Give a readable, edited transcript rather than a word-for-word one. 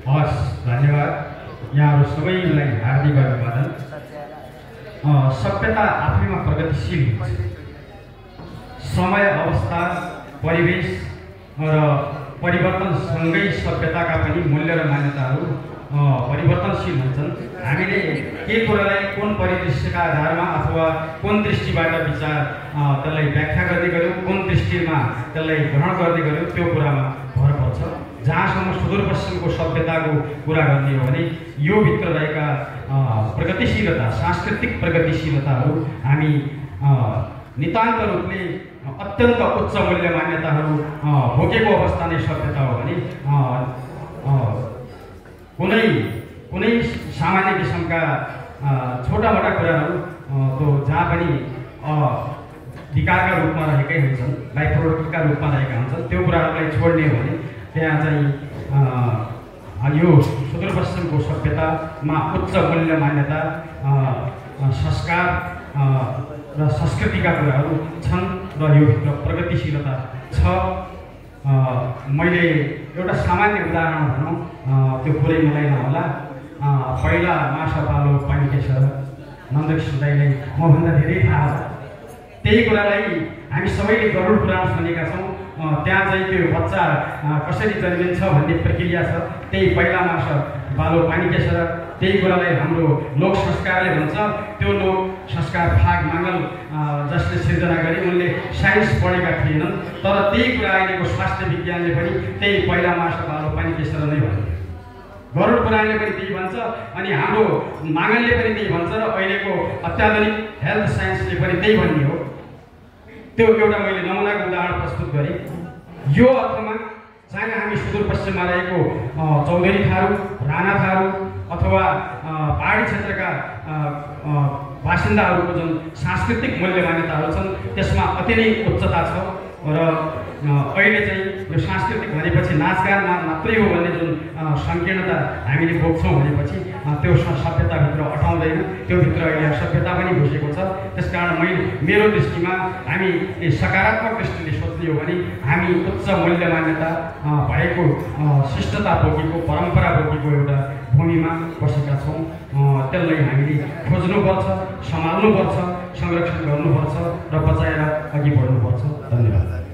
हस्, धन्यवाद। यहाँहरू सबैलाई हार्दिक अभिवादन। सभ्यता आफैमा प्रगतिशील हुन्छ। समय, अवस्था, परिवेश र परिवर्तनसँगै सभ्यताका पनि मूल्य र मान्यताहरू परिवर्तनशील हुन्छन्। हामीले के कुरालाई कुन परिदृश्यका आधारमा अथवा कुन दृष्टिबाट विचार त्यसलाई व्याख्या गर्दै गऱ्यौँ, कुन दृष्टिमा त्यसलाई ग्रहण गर्दै गऱ्यौँ, त्यो कुरामा भर पर्छ। जहाँसम्म सुदूरपश्चिमको सभ्यताको कुरा गर्ने हो भने यो भित्र रहेका प्रगतिशीलता, सांस्कृतिक प्रगतिशीलताहरू हामी नितान्त रूपले अत्यन्त उच्च मूल्य मान्यताहरू भोगेको अवस्था नै सभ्यता हो भने कुनै सामान्य किसिमका छोटा-मोटा कुराहरू त्यो जहाँ पनि विकारका रूपमा रहेकै हुन्छन्, बाइ प्रोडक्टका रूपमा रहेका हुन्छन्, त्यो कुराहरूलाई छोड्ने हो भने त्यहाँ चाहिँ यो सुदूरपश्चिमको सभ्यतामा उच्च मूल्य मान्यता, संस्कार र संस्कृतिका कुराहरू छन् र यो भित्र प्रगतिशीलता छ। मैले एउटा सामान्य उदाहरण भनौँ, त्यो पुरै मलाई नहोला। पहिला माछा पालो पानी केशर नन्दकृष्ण दाइलाई मभन्दा धेरै थाहा छ। त्यही कुरालाई हामी सबैले गरुड पुराण सुनेका छौँ। त्यहाँ चाहिँ त्यो बच्चा कसरी जन्मिन्छ भन्ने प्रक्रिया छ। त्यही पहिला माछा पालो पानी केशर, त्यही कुरालाई हाम्रो लोक संस्कारले भन्छ। त्यो लोक संस्कार फाग माङ्गल जसले सिर्जना गरे उनले साइन्स पढेका थिएनन्, तर त्यही कुरा अहिलेको स्वास्थ्य विज्ञानले पनि त्यही पहिला माछा पालो पानी केशर नै भन्छ। गरुड पुराणले पनि त्यही भन्छ अनि हाम्रो माङ्गलले पनि त्यही भन्छ र अहिलेको अत्याधुनिक हेल्थ साइन्सले पनि त्यही भन्ने हो। त्यो एउटा मैले नमुनाको उदाहरण प्रस्तुत गरेँ। यो अर्थमा चाहे हामी सुदूरपश्चिममा रहेको चौधरी थारू, राणा थारू अथवा पहाडी क्षेत्रका बासिन्दाहरूको जुन सांस्कृतिक मूल्य मान्यताहरू छन् त्यसमा अति नै उच्चता छ। र अहिले चाहिँ यो सांस्कृतिक भनेपछि नाचगान मात्रै हो भन्ने जुन सङ्कीर्णता हामीले बोक्छौँ भनेपछि त्यो सभ्यताभित्र अटाउँदैन, त्योभित्र अहिले सभ्यता पनि घुसेको छ। त्यसकारण मेरो दृष्टिमा हामी सकारात्मक दृष्टिले सोच्ने हो भने हामी उच्च मूल्य मान्यता भएको शिष्टता बोकेको, परम्परा बोकेको एउटा भूमिमा बसेका छौँ। त्यसलाई हामीले खोज्नुपर्छ, सम्हाल्नुपर्छ, संरक्षण गर्नुपर्छ र बचाएर अघि बढ्नुपर्छ। धन्यवाद।